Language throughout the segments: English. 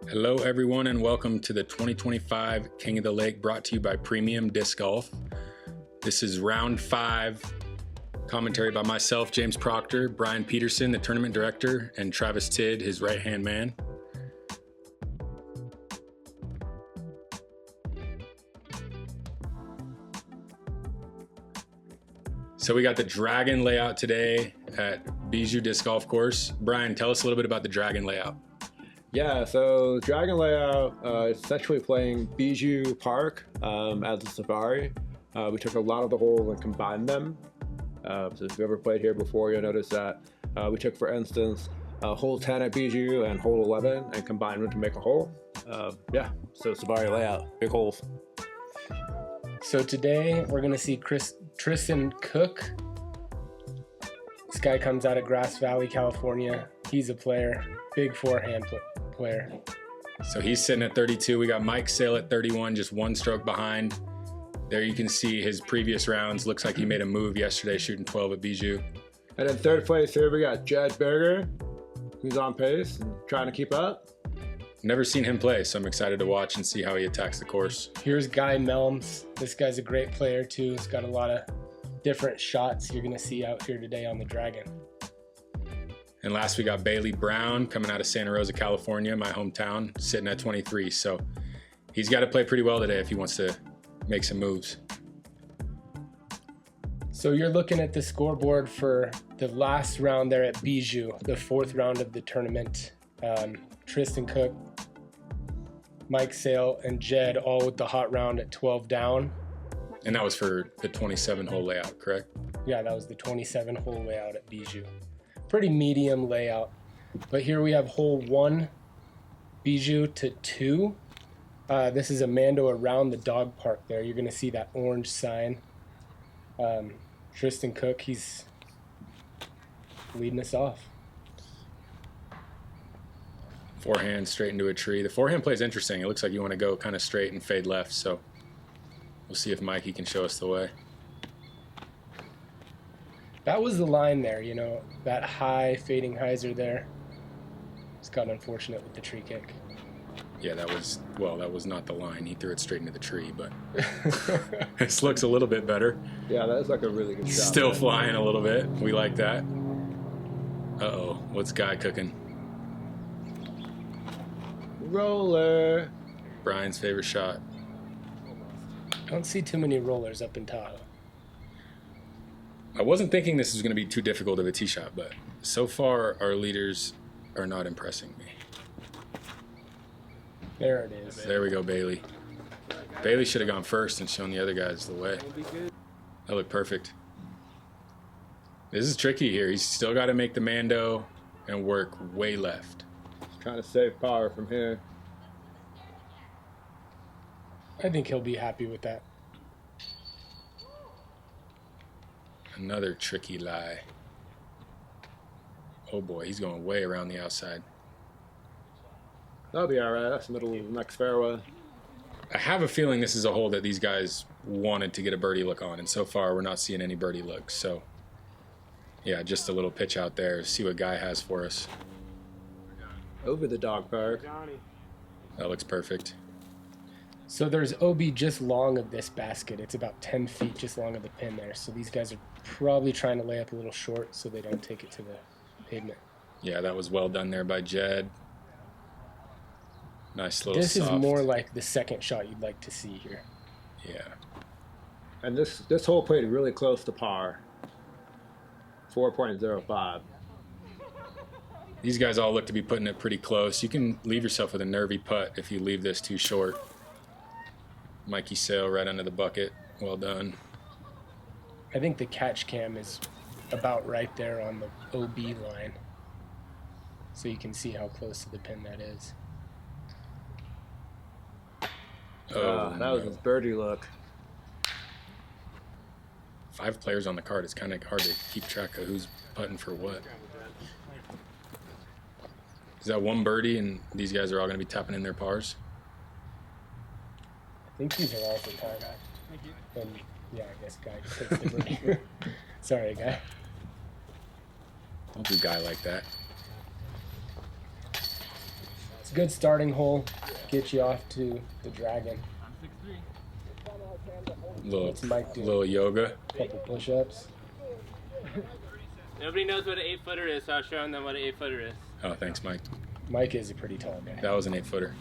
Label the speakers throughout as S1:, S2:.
S1: Hello everyone and welcome to the 2025 King of the Lake brought to you by Premium Disc Golf. This is round 5, commentary by myself, James Proctor, Bryan Peterson, the tournament director, and Travis Tidd, his right-hand man. So we got the Dragon layout today at Bijou Disc Golf Course. Bryan, tell us a little bit about the Dragon layout.
S2: Yeah, so Dragon layout is essentially playing Bijou Park as a safari. We took a lot of the holes and combined them. So if you've ever played here before, you'll notice that we took, for instance, hole 10 at Bijou and hole 11 and combined them to make a hole. Yeah, so safari layout, big holes.
S3: So today we're gonna see Tristan cook. This guy comes out of Grass Valley, California. He's a player, big forehand player.
S1: So he's sitting at 32. We got Mike Sale at 31, just one stroke behind. There you can see his previous rounds. Looks like he made a move yesterday, shooting 12 at Bijou.
S2: And in third place here, we got Jedd Berger, who's on pace and trying to keep up.
S1: Never seen him play, so I'm excited to watch and see how he attacks the course.
S3: Here's Guy Melms. This guy's a great player too. He's got a lot of different shots you're gonna see out here today on the Dragon.
S1: And last we got Bailey Brown coming out of Santa Rosa, California, my hometown, sitting at 23. So he's got to play pretty well today if he wants to make some moves.
S3: So you're looking at the scoreboard for the last round there at Bijou, the 4th round of the tournament. Tristan Cook, Mike Sale, and Jedd all with the hot round at 12 down.
S1: And that was for the 27-hole layout, correct?
S3: Yeah, that was the 27-hole layout at Bijou. Pretty medium layout. But here we have hole 1, Bijou to 2. This is a Mando around the dog park there. You're going to see that orange sign. Tristan Cook, he's leading us off.
S1: Forehand straight into a tree. The forehand play is interesting. It looks like you want to go kind of straight and fade left, so we'll see if Mikey can show us the way.
S3: That was the line there, you know, that high fading hyzer there. Just got unfortunate with the tree kick.
S1: Yeah, that was not the line. He threw it straight into the tree, but this looks a little bit better.
S2: Yeah, that's like a really good shot.
S1: Still flying a little bit. We like that. Uh-oh, what's Guy cooking?
S2: Roller.
S1: Brian's favorite shot.
S3: I don't see too many rollers up in Tahoe.
S1: I wasn't thinking this was going to be too difficult of a tee shot, but so far our leaders are not impressing me.
S3: There it is.
S1: There we go, Bailey. Bailey should have gone first and shown the other guys the way. That looked perfect. This is tricky here. He's still got to make the Mando and work way left.
S2: Just trying to save power from here.
S3: I think he'll be happy with that.
S1: Another tricky lie. Oh boy, he's going way around the outside.
S2: That'll be all right. That's the middle of the next fairway.
S1: I have a feeling this is a hole that these guys wanted to get a birdie look on, and so far we're not seeing any birdie looks. So, yeah, just a little pitch out there. See what Guy has for us.
S2: Over the dog park.
S1: That looks perfect.
S3: So there's OB just long of this basket. It's about 10 feet just long of the pin there. So these guys are probably trying to lay up a little short so they don't take it to the pavement.
S1: Yeah, that was well done there by Jedd. Nice little
S3: This
S1: soft.
S3: is more like the second shot you'd like to see here.
S1: Yeah.
S2: And this hole played really close to par. 4.05.
S1: These guys all look to be putting it pretty close. You can leave yourself with a nervy putt if you leave this too short. Mikey Sale right under the bucket. Well done.
S3: I think the catch cam is about right there on the OB line. So you can see how close to the pin that is.
S1: Oh,
S2: that was his birdie look.
S1: 5 players on the card. It's kind of hard to keep track of who's putting for what. Is that one birdie and these guys are all going to be tapping in their pars?
S3: I think these are all for par. Thank you. And yeah, I guess Guy just takes the birdie. Sorry, Guy.
S1: Don't do Guy like that.
S3: It's a good starting hole. Get you off to the Dragon. What's Mike doing?
S1: Little yoga.
S3: Couple push-ups.
S4: Nobody knows what an 8-footer is, so I was showing them what an 8-footer is.
S1: Oh, thanks, Mike.
S3: Mike is a pretty tall guy.
S1: That was an 8-footer.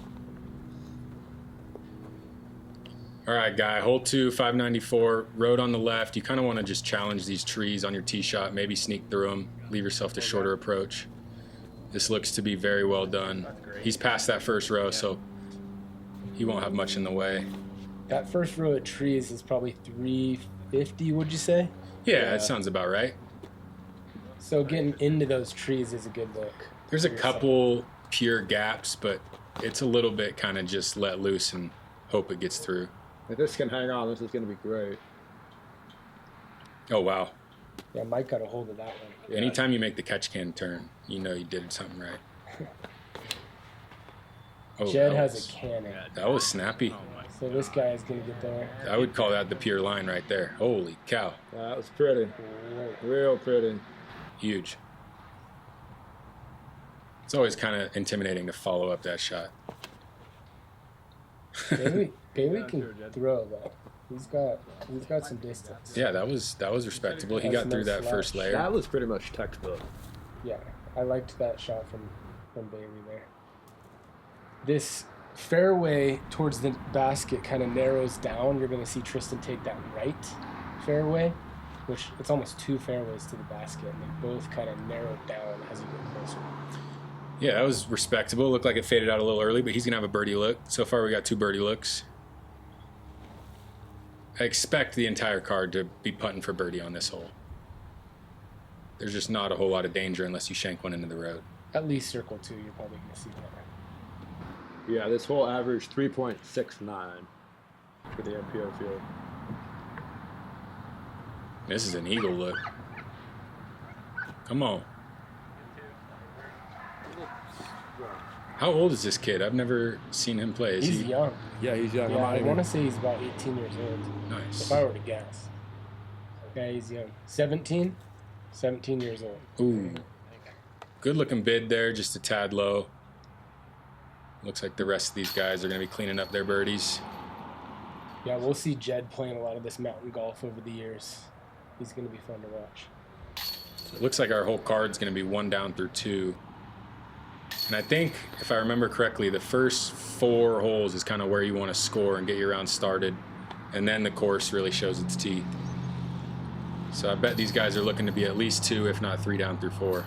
S1: All right, guy. Hole 2, 594. Road on the left. You kind of want to just challenge these trees on your tee shot. Maybe sneak through them. Leave yourself the shorter approach. This looks to be very well done. He's past that first row, so he won't have much in the way.
S3: That first row of trees is probably 350, would you say?
S1: Yeah, that sounds about right.
S3: So getting into those trees is a good look.
S1: There's a couple pure gaps, but it's a little bit kind of just let loose and hope it gets through.
S2: If this can hang on, this is going to be great.
S1: Oh, wow.
S3: Yeah, Mike got a hold of that one.
S2: Yeah.
S1: Anytime you make the catch can turn, you know you did something right. Oh,
S3: Jedd
S1: that
S3: has
S1: was-
S3: a cannon.
S1: That was snappy.
S3: So this guy is going to get there.
S1: I would call that the pure line right there. Holy cow.
S2: That was pretty. Real pretty.
S1: Huge. It's always kind of intimidating to follow up that shot.
S3: Bailey can throw though. He's got some distance.
S1: Yeah, that was respectable. He
S3: That's
S1: got through
S3: no
S1: that
S3: slouch.
S1: first layer.
S2: That was pretty much textbook.
S3: Yeah, I liked that shot from Bailey there. This fairway towards the basket kind of narrows down. You're going to see Tristan take that right fairway, which it's almost 2 fairways to the basket, and they both kind of narrow down as you get closer.
S1: Yeah, that was respectable. Looked like it faded out a little early, but he's going to have a birdie look. So far, we got 2 birdie looks. I expect the entire card to be putting for birdie on this hole. There's just not a whole lot of danger unless you shank one into the road.
S3: At least circle 2, you're probably going to see that.
S2: Yeah, this whole averaged 3.69 for the MPO field.
S1: This is an eagle look. Come on. How old is this kid? I've never seen him play. Is
S3: He's
S1: he
S3: young.
S2: Yeah, he's young.
S3: Yeah, I want to say he's about 18 years old.
S1: nice?
S3: If I were to guess. Yeah, he's young. 17? 17 years old.
S1: Ooh. Good looking bid there, just a tad low. Looks like the rest of these guys are going to be cleaning up their birdies.
S3: Yeah, we'll see Jedd playing a lot of this mountain golf over the years. He's going to be fun to watch.
S1: It looks like our whole card's going to be 1 down through 2. And I think, if I remember correctly, the first 4 holes is kind of where you want to score and get your round started. And then the course really shows its teeth. So I bet these guys are looking to be at least 2, if not 3 down through 4.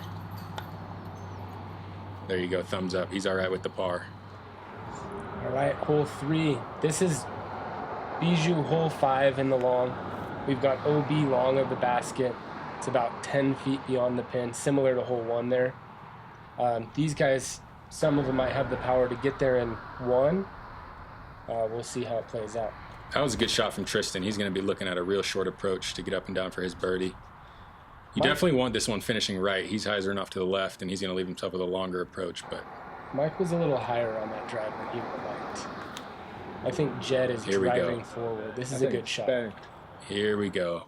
S1: There you go, thumbs up. He's all right with the par.
S3: All right, hole 3. This is Bijou hole 5 in the long. We've got OB long of the basket. It's about 10 feet beyond the pin, similar to hole 1 there. These guys, some of them might have the power to get there in 1. We'll see how it plays out.
S1: That was a good shot from Tristan. He's going to be looking at a real short approach to get up and down for his birdie. You definitely want this one finishing right. He's hyzering off to the left, and he's going to leave himself with a longer approach. But
S3: Mike was a little higher on that drive than he would have liked. I think Jedd is
S1: Here we go.
S3: driving forward. This is a good shot.
S2: Banked.
S1: here we go.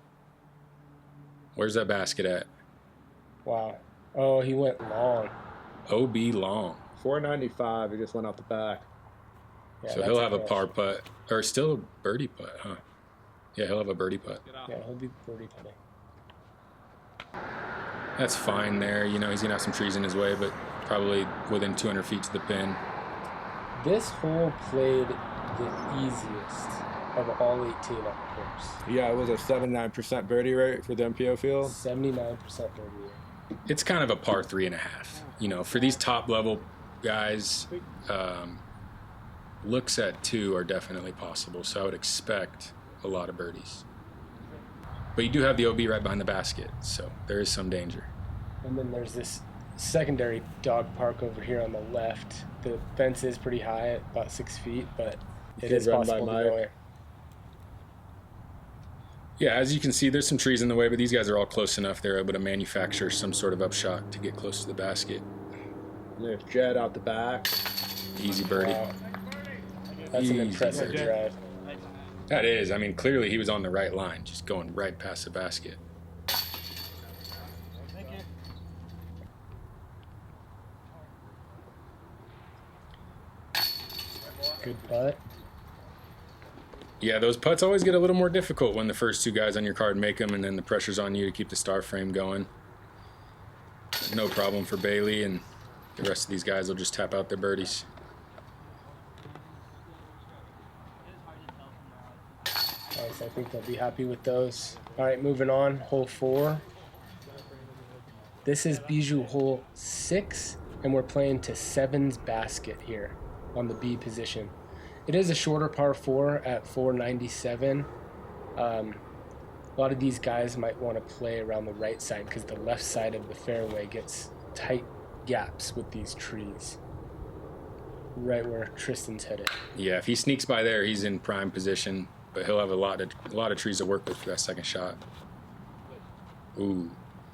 S1: Where's that basket at?
S3: Wow. Oh, he went long.
S1: OB long.
S2: 495. He just went out the back.
S3: Yeah,
S1: So
S3: that's
S1: he'll have a
S3: crush.
S1: par putt. Or still a birdie putt, huh? Yeah, he'll have a birdie putt.
S3: Yeah, he'll be birdie putting.
S1: That's fine there. You know, he's going to have some trees in his way, but probably within 200 feet to the pin.
S3: This hole played the easiest of all 18 at the course.
S2: Yeah, it was a 79% birdie rate for the MPO field.
S3: 79% birdie rate.
S1: It's kind of a par 3.5. You know, for these top level guys, looks at 2 are definitely possible. So I would expect a lot of birdies. But you do have the OB right behind the basket, so there is some danger.
S3: And then there's this secondary dog park over here on the left. The fence is pretty high at about 6 feet, but it
S2: Good
S3: is
S2: run by
S3: possible to
S2: Mike.
S3: go in.
S1: Yeah, as you can see, there's some trees in the way, but these guys are all close enough. They're able to manufacture some sort of upshot to get close to the basket.
S2: And there's Jedd out the back.
S1: Easy birdie.
S3: Wow. That's
S1: Easy
S3: an impressive
S1: birdie.
S3: drive.
S1: That is. I mean, clearly he was on the right line, just going right past the basket.
S3: Good putt.
S1: Yeah, those putts always get a little more difficult when the first two guys on your card make them, and then the pressure's on you to keep the star frame going. No problem for Bailey, and the rest of these guys will just tap out their birdies.
S3: Nice, I think they'll be happy with those. All right, moving on, hole 4. This is Bijou hole 6, and we're playing to 7's basket here on the B position. It is a shorter par 4 at 497. A lot of these guys might want to play around the right side because the left side of the fairway gets tight gaps with these trees. Right where Tristan's headed.
S1: Yeah, if he sneaks by there, he's in prime position, but he'll have a lot of trees to work with for that second shot. Ooh,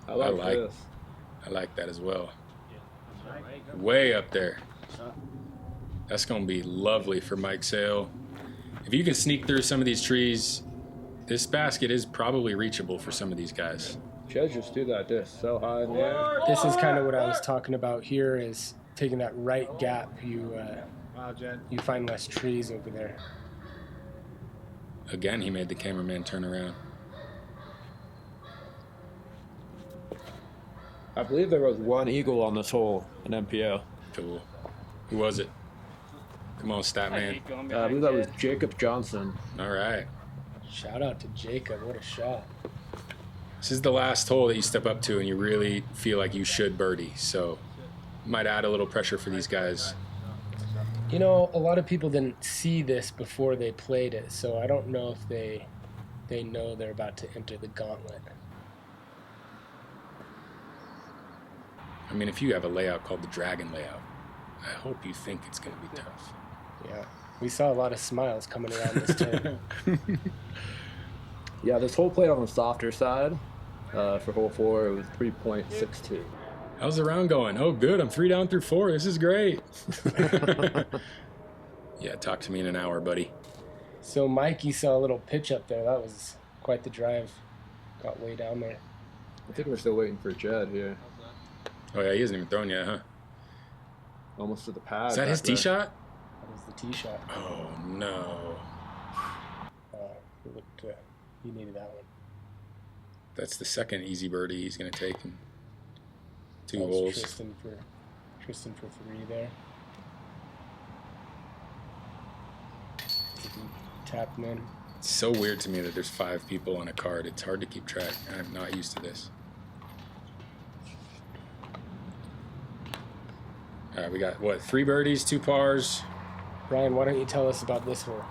S2: I like this.
S1: I like that as well. Way up there. That's going to be lovely for Mike Sale. If you can sneak through some of these trees, this basket is probably reachable for some of these guys.
S2: Jedd just do that disc so high in the air.
S3: This is kind of what I was talking about here, is taking that right gap. You find less trees over there.
S1: Again, he made the cameraman turn around.
S2: I believe there was one eagle on this hole in MPO.
S1: Cool. Who was it? Come on, stat man.
S2: I believe that was Jacob Johnson.
S1: All right.
S3: Shout out to Jacob. What a shot.
S1: This is the last hole that you step up to and you really feel like you should birdie. So might add a little pressure for these guys.
S3: You know, a lot of people didn't see this before they played it, so I don't know if they know they're about to enter the gauntlet.
S1: I mean, if you have a layout called the Dragon layout, I hope you think it's going to be tough.
S3: Yeah, we saw a lot of smiles coming around this turn.
S2: Yeah, this hole played on the softer side. For hole 4, it was 3.62.
S1: How's the round going? Oh, good. I'm 3 down through 4. This is great. Yeah, talk to me in an hour, buddy.
S3: So Mikey saw a little pitch up there. That was quite the drive. Got way down there.
S2: I think we're still waiting for Jedd here.
S1: Oh, yeah, he hasn't even thrown yet, huh?
S2: Almost to the pad.
S1: Is that his tee shot?
S3: That was the tee shot.
S1: Oh, no.
S3: He needed that one.
S1: That's the second easy birdie he's going to take in 2
S3: That was
S1: holes.
S3: Tristan for 3 there. Tapping in.
S1: It's so weird to me that there's 5 people on a card. It's hard to keep track. I'm not used to this. All right, we got, what, 3 birdies, 2 pars?
S3: Bryan, why don't you tell us about this hole?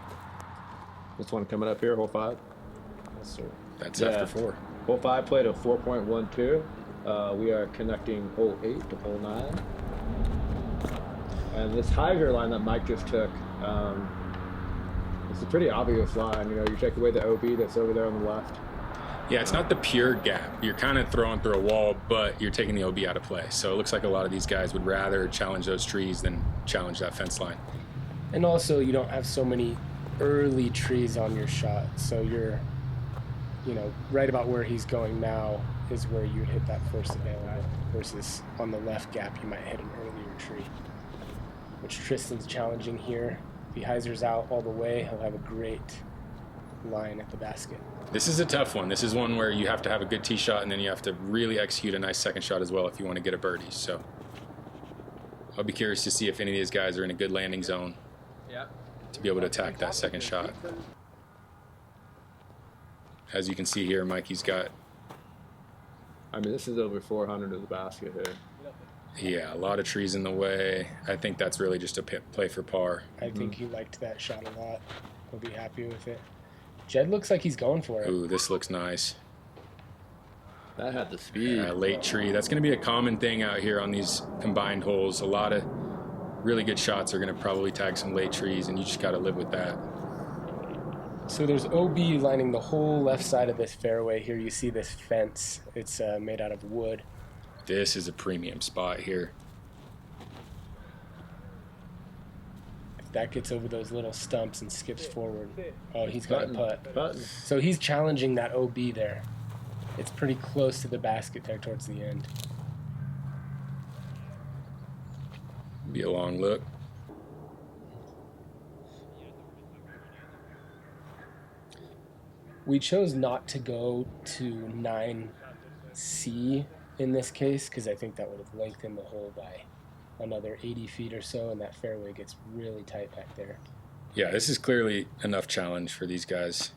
S2: This one coming up here, hole 5.
S3: Yes, sir.
S1: That's
S2: Yeah.
S1: after 4.
S2: Hole 5 played a 4.12. We are connecting hole 8 to hole 9. And this hydra line that Mike just took, it's a pretty obvious line. You know, you take away the OB that's over there on the left.
S1: Yeah, it's not the pure gap. You're kind of throwing through a wall, but you're taking the OB out of play. So it looks like a lot of these guys would rather challenge those trees than challenge that fence line.
S3: And also, you don't have so many early trees on your shot. So you're, you know, right about where he's going now is where you'd hit that first available. Versus on the left gap, you might hit an earlier tree. Which Tristan's challenging here. If he hyzers out all the way, he'll have a great line at the basket.
S1: This is a tough one. This is one where you have to have a good tee shot, and then you have to really execute a nice second shot as well if you want to get a birdie. So I'll be curious to see if any of these guys are in a good landing zone to be able to attack that second shot. As you can see here, Mikey's got...
S2: I mean, this is over 400 of the basket here.
S1: Yeah, a lot of trees in the way. I think that's really just a play for par.
S3: I think he liked that shot a lot. He'll be happy with it. Jedd looks like he's going for it.
S1: Ooh, this looks nice.
S2: That had the speed.
S1: Late tree. That's going to be a common thing out here on these combined holes. A lot of really good shots are going to probably tag some late trees, and you just got to live with that.
S3: So there's OB lining the whole left side of this fairway. Here you see this fence. It's made out of wood.
S1: This is a premium spot here.
S3: If that gets over those little stumps and skips forward. Oh, he's got a putt.
S2: Button.
S3: So he's challenging that OB there. It's pretty close to the basket there towards the end.
S1: Be a long look.
S3: We chose not to go to 9C in this case because I think that would have lengthened the hole by another 80 feet or so, and that fairway gets really tight back there.
S1: Yeah, this is clearly enough challenge for these guys.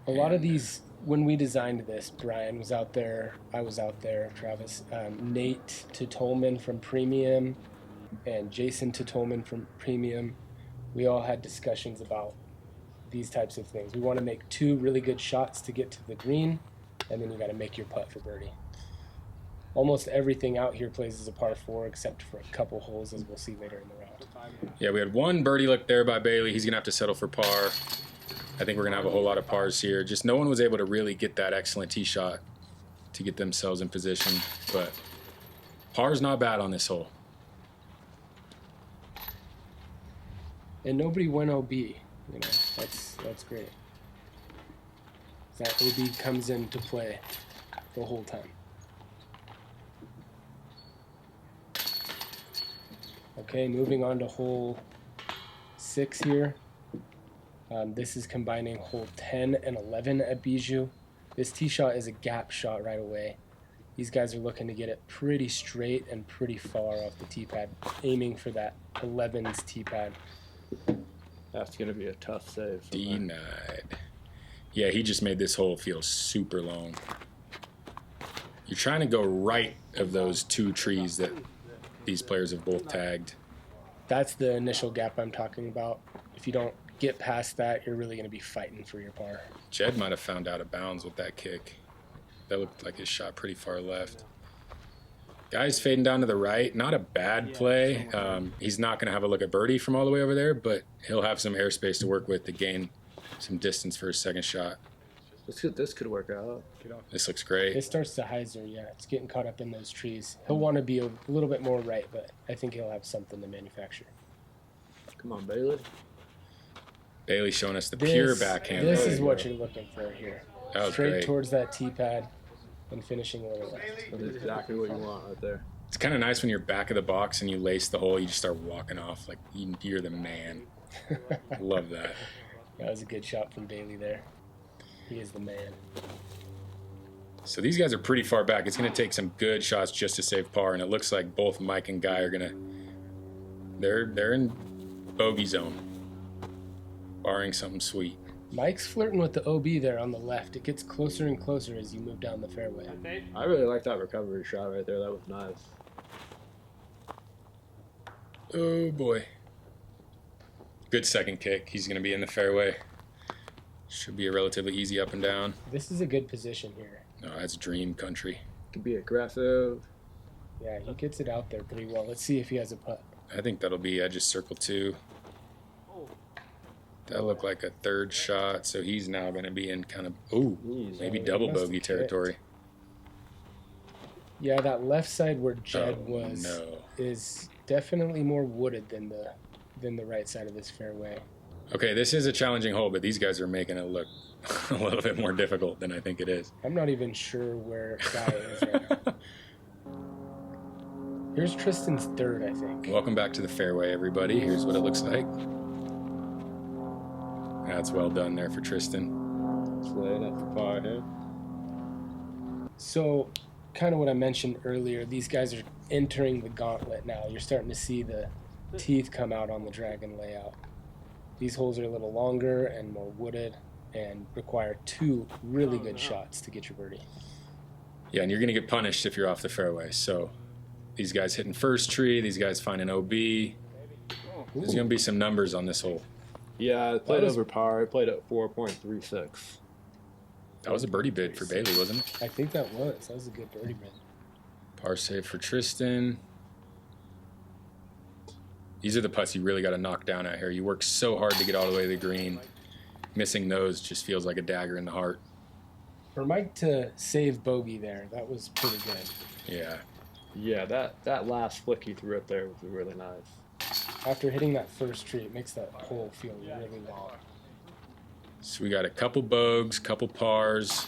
S3: A lot of these, when we designed this, Bryan was out there, I was out there, Travis, Nate Tolman from Premium, and Jason Tolman from Premium. We all had discussions about these types of things. We want to make 2 really good shots to get to the green, and then you got to make your putt for birdie. Almost everything out here plays as a par 4 except for a couple holes, as we'll see later in the round.
S1: Yeah, we had one birdie look there by Bailey. He's going to have to settle for par. I think we're going to have a whole lot of pars here. Just no one was able to really get that excellent tee shot to get themselves in position. But par's not bad on this hole.
S3: And nobody went OB. You know, that's great. That OB comes into play the whole time. Okay, moving on to hole 6 here. This is combining hole 10 and 11 at Bijou. This tee shot is a gap shot right away. These guys are looking to get it pretty straight and pretty far off the tee pad, aiming for that 11's tee pad.
S2: That's going to be a tough save.
S1: Denied. Yeah, he just made this hole feel super long. You're trying to go right of those 2 trees that these players have both tagged.
S3: That's the initial gap I'm talking about. If you don't get past that, you're really going to be fighting for your par.
S1: Jedd might have found out of bounds with that kick. That looked like his shot pretty far left. Guy's fading down to the right. Not a bad play. He's not going to have a look at birdie from all the way over there, but he'll have some airspace to work with to gain some distance for his second shot.
S2: This could work out.
S1: This looks great.
S3: It starts to hyzer, yeah. It's getting caught up in those trees. He'll want to be a little bit more right, but I think he'll have something to manufacture.
S2: Come on, Bailey.
S1: Bailey showing us the pure backhand.
S3: This is what you're looking for here.
S1: That was
S3: straight
S1: great.
S3: Towards that tee pad and finishing a little left.
S2: That's exactly what you want right there.
S1: It's kind of nice when you're back of the box and you lace the hole, you just start walking off like you're the man. Love that.
S3: That was a good shot from Bailey there. He is the man.
S1: So these guys are pretty far back. It's going to take some good shots just to save par, and it looks like both Mike and Guy are going to... They're in bogey zone, barring something sweet.
S3: Mike's flirting with the OB there on the left. It gets closer and closer as you move down the fairway.
S2: I really like that recovery shot right there. That was nice.
S1: Oh, boy. Good second kick. He's going to be in the fairway. Should be a relatively easy up and down.
S3: This is a good position here.
S1: No, that's dream country.
S2: Could be aggressive.
S3: Yeah, he gets it out there pretty well. Let's see if he has a putt.
S1: I think that'll be edges circle 2. That looked like a third shot, so he's now going to be in kind of, maybe double bogey territory.
S3: Yeah, that left side where Jedd was is definitely more wooded than the right side of this fairway.
S1: Okay, this is a challenging hole, but these guys are making it look a little bit more difficult than I think it is.
S3: I'm not even sure where Guy is right now. Here's Tristan's third, I think.
S1: Welcome back to the fairway, everybody. Here's what it looks like. That's well done there for Tristan.
S2: Let's lay it up for par here.
S3: So, kind of what I mentioned earlier, these guys are entering the gauntlet now. You're starting to see the teeth come out on the dragon layout. These holes are a little longer and more wooded and require 2 really good shots to get your birdie.
S1: Yeah, and you're going to get punished if you're off the fairway. So these guys hitting first tree, these guys finding OB. There's going to be some numbers on this hole.
S2: Yeah, I played over par. I played at 4.36.
S1: That was a birdie bid for Bailey, wasn't it?
S3: I think that was. That was a good birdie bid.
S1: Par save for Tristan. These are the putts you really got to knock down out here. You work so hard to get all the way to the green. Missing those just feels like a dagger in the heart.
S3: For Mike to save bogey there, that was pretty good.
S1: Yeah.
S2: Yeah, that last flick he threw up there was really nice.
S3: After hitting that first tree, it makes that hole feel really long.
S1: So we got a couple bogeys, couple pars,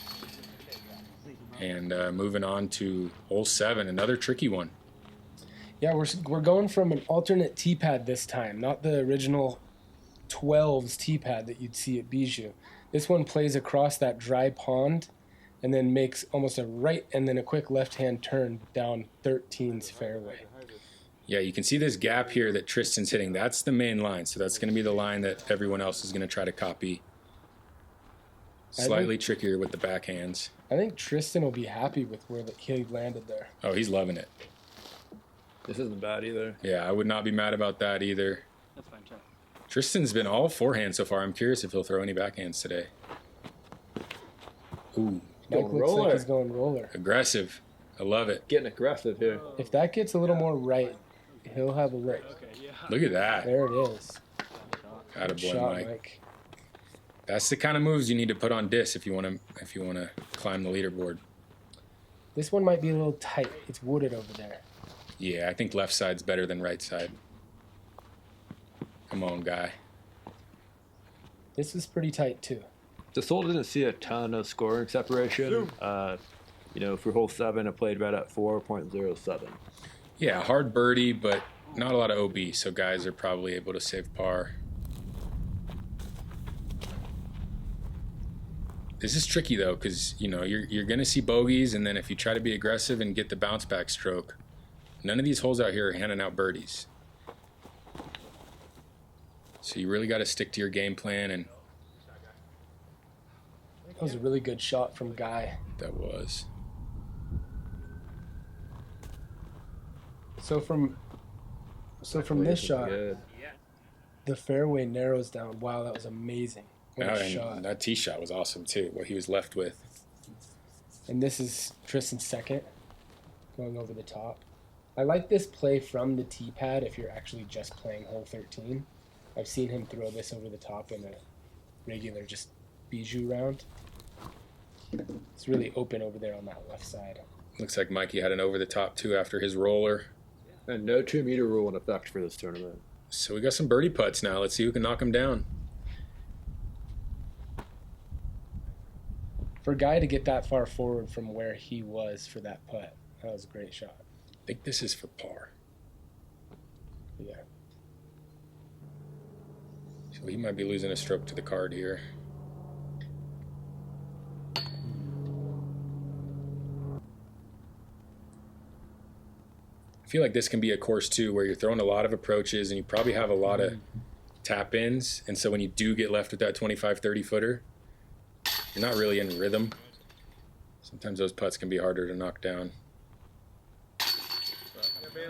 S1: and moving on to hole 7, another tricky one.
S3: Yeah, we're going from an alternate tee pad this time, not the original 12's tee pad that you'd see at Bijou. This one plays across that dry pond and then makes almost a right and then a quick left-hand turn down 13's fairway.
S1: Yeah, you can see this gap here that Tristan's hitting. That's the main line, so that's going to be the line that everyone else is going to try to copy. Slightly trickier with the backhands.
S3: I think Tristan will be happy with where he landed there.
S1: Oh, he's loving it.
S2: This isn't bad either.
S1: Yeah, I would not be mad about that either.
S5: That's fine, check.
S1: Tristan's been all forehand so far. I'm curious if he'll throw any backhands today. Ooh,
S3: Mike
S2: Going
S3: looks
S2: roller.
S3: like he's going roller.
S1: aggressive. I love it.
S2: Getting aggressive here.
S3: If that gets a little more right, he'll have a lick.
S5: Okay, yeah.
S1: Look at that.
S3: There it is.
S1: Attaboy,
S3: Shot,
S1: Mike.
S3: Mike.
S1: That's the kind of moves you need to put on disc if you want to climb the leaderboard.
S3: This one might be a little tight. It's wooded over there.
S1: Yeah, I think left side's better than right side. Come on, guy.
S3: This is pretty tight too.
S2: This hole didn't see a ton of scoring separation. For hole 7, it played right at 4.07.
S1: Yeah, hard birdie, but not a lot of OB, so guys are probably able to save par. This is tricky though, because you're gonna see bogeys, and then if you try to be aggressive and get the bounce back stroke, none of these holes out here are handing out birdies. So you really got to stick to your game plan, and
S3: That was a really good shot from Guy.
S1: that was.
S3: So from this shot,
S2: Good.
S3: the fairway narrows down. Wow, that was amazing. What a
S1: And
S3: shot.
S1: that tee shot was awesome too. What he was left with.
S3: And this is Tristan's second, going over the top. I like this play from the tee pad if you're actually just playing hole 13. I've seen him throw this over the top in a regular just Bijou round. It's really open over there on that left side.
S1: Looks like Mikey had an over the top too after his roller.
S2: And no 2-meter rule in effect for this tournament.
S1: So we got some birdie putts now. Let's see who can knock them down.
S3: For Guy to get that far forward from where he was for that putt, that was a great shot.
S1: I think this is for par.
S3: Yeah.
S1: So he might be losing a stroke to the card here. I feel like this can be a course too where you're throwing a lot of approaches and you probably have a lot of tap ins, and so when you do get left with that 25-30 footer, you're not really in rhythm. Sometimes those putts can be harder to knock down.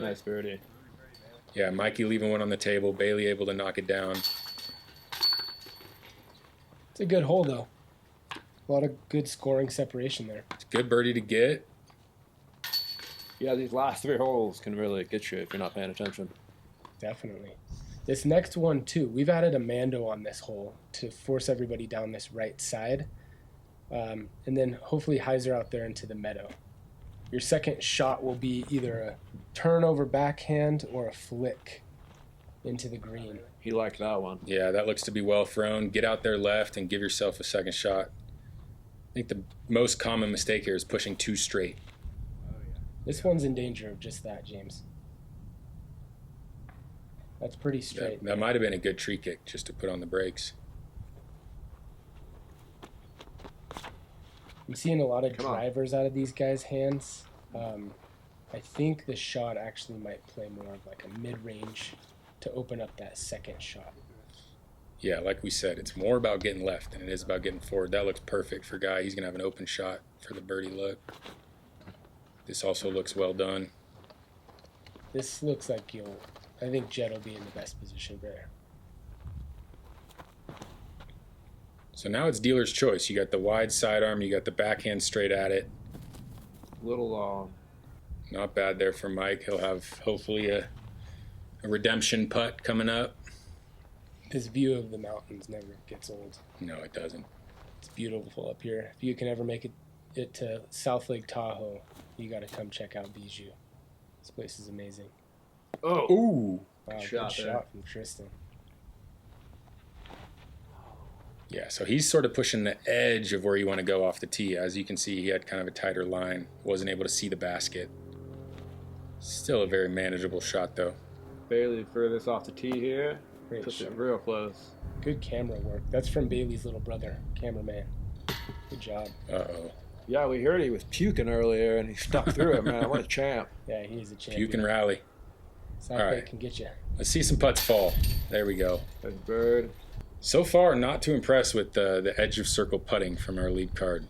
S2: Nice birdie.
S1: Yeah, Mikey leaving one on the table, Bailey able to knock it down.
S3: It's a good hole, though. A lot of good scoring separation there.
S1: It's a good birdie to get.
S2: Yeah, these last 3 holes can really get you if you're not paying attention.
S3: Definitely. This next one, too, we've added a Mando on this hole to force everybody down this right side. And then hopefully hyzer out there into the meadow. Your second shot will be either a turnover backhand or a flick into the green.
S2: He liked that one.
S1: Yeah, that looks to be well thrown. Get out there left and give yourself a second shot. I think the most common mistake here is pushing too straight.
S3: This one's in danger of just that, James. That's pretty straight.
S1: That might have been a good tree kick just to put on the brakes.
S3: I'm seeing a lot of
S2: Come on.
S3: drivers out of these guys' hands. I think the shot actually might play more of like a mid-range to open up that second shot.
S1: Yeah, like we said, it's more about getting left than it is about getting forward. That looks perfect for Guy. He's going to have an open shot for the birdie look. This also looks well done.
S3: This looks like I think Jedd will be in the best position there.
S1: So now it's dealer's choice. You got the wide sidearm, you got the backhand straight at it.
S2: Little long.
S1: Not bad there for Mike. He'll have hopefully a redemption putt coming up.
S3: This view of the mountains never gets old.
S1: No, it doesn't.
S3: It's beautiful up here. If you can ever make it to South Lake Tahoe, you got to come check out Bijou. This place is amazing.
S2: Oh!
S1: Ooh.
S3: Wow, good
S2: Shot there.
S3: shot from Tristan.
S1: Yeah, so he's sort of pushing the edge of where you want to go off the tee. As you can see, he had kind of a tighter line. Wasn't able to see the basket. Still a very manageable shot, though.
S2: Bailey furthest off the tee here.
S3: Great
S2: Puts
S3: shot.
S2: it real close.
S3: Good camera work. That's from Bailey's little brother, cameraman. Good job.
S1: Uh-oh.
S2: Yeah, we heard he was puking earlier, and he stuck through it, man. What a champ.
S3: Yeah, he's a champion.
S1: Puke and rally.
S3: South
S1: All
S3: Lake
S1: right.
S3: can get you.
S1: Let's see some putts fall. There we go.
S2: There's Bird.
S1: So far, not too impressed with the edge of circle putting from our lead card.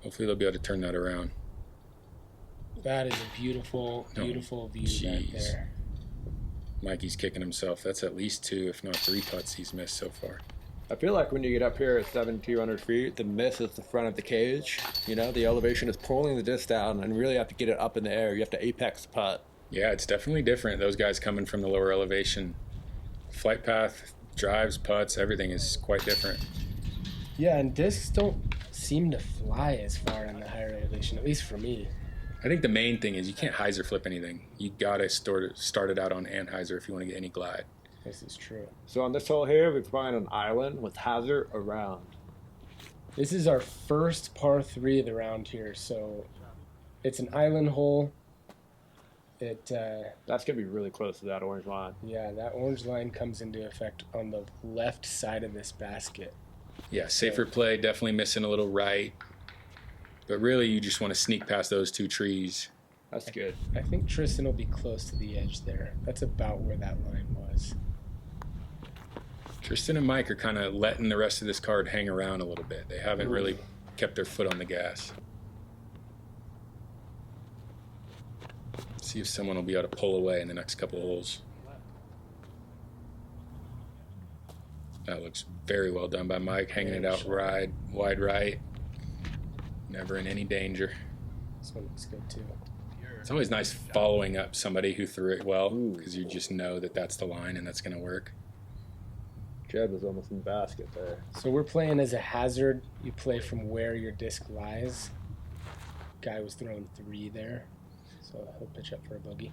S1: Hopefully they'll be able to turn that around.
S3: That is a beautiful, beautiful view right
S1: jeez.
S3: there.
S1: Mikey's kicking himself. That's at least 2, if not 3 putts he's missed so far.
S2: I feel like when you get up here at 7,200 feet, the miss is the front of the cage. You know, the elevation is pulling the disc down, and you really have to get it up in the air. You have to apex the putt.
S1: Yeah, it's definitely different. Those guys coming from the lower elevation. Flight path, drives, putts, everything is quite different.
S3: Yeah, and discs don't seem to fly as far in the higher elevation, at least for me.
S1: I think the main thing is you can't hyzer flip anything. You gotta start it out on anhyzer if you want to get any glide.
S3: This is true.
S2: So on this hole here, we find an island with hazard around.
S3: This is our first par 3 of the round here, so it's an island hole.
S2: That's gonna be really close to that orange line.
S3: Yeah, that orange line comes into effect on the left side of this basket.
S1: Yeah, safer play, definitely missing a little right. But really, you just want to sneak past those 2 trees.
S2: That's good.
S3: I think Tristan will be close to the edge there. That's about where that line was.
S1: Tristan and Mike are kind of letting the rest of this card hang around a little bit. They haven't really kept their foot on the gas. See if someone will be able to pull away in the next couple of holes. That looks very well done by Mike, hanging it out wide right. Never in any danger.
S3: This one looks good too.
S1: It's always nice following up somebody who threw it well, because you just know that that's the line and that's going to work.
S2: Jedd was almost in the basket there.
S3: So we're playing as a hazard. You play from where your disc lies. Guy was throwing 3 there, so he'll pitch up for a bogey.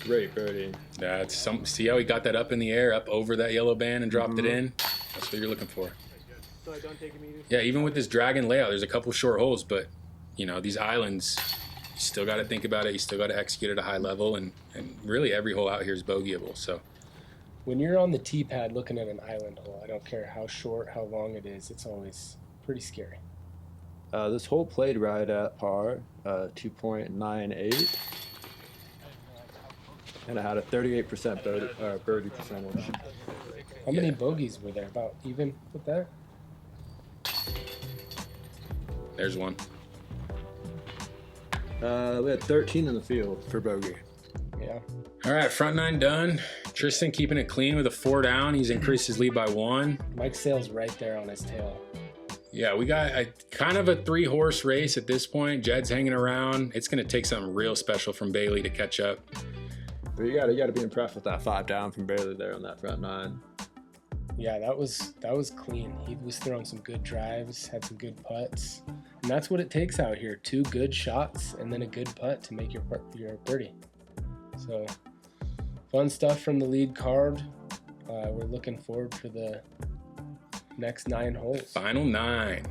S2: Great birdie.
S1: That's some. See how he got that up in the air, up over that yellow band and dropped it in? That's what you're looking for.
S4: So I don't take immediate.
S1: Yeah, even with this dragon layout, there's a couple short holes, but you know, these islands, you still got to think about it. You still got to execute at a high level, and really every hole out here is bogeyable. So
S3: When you're on the tee pad looking at an island hole, I don't care how short, how long it is, it's always pretty scary.
S2: This hole played right at par, 2.98. And I had a 38% birdie percentage.
S3: How many bogeys were there? About even with that?
S1: there's one.
S2: We had 13 in the field for bogey.
S3: Yeah.
S1: All right, front 9 done. Tristan keeping it clean with a 4 down. He's increased his lead by 1.
S3: Mike Sale's right there on his tail.
S1: Yeah, we got kind of a 3-horse race at this point. Jedd's hanging around. It's going to take something real special from Bailey to catch up.
S2: But you gotta be impressed with that 5 down from Bailey there on that front 9.
S3: Yeah, that was clean. He was throwing some good drives, had some good putts. And that's what it takes out here. 2 good shots and then a good putt to make your birdie. So, fun stuff from the lead card. We're looking forward for the next 9 holes.
S1: Final 9.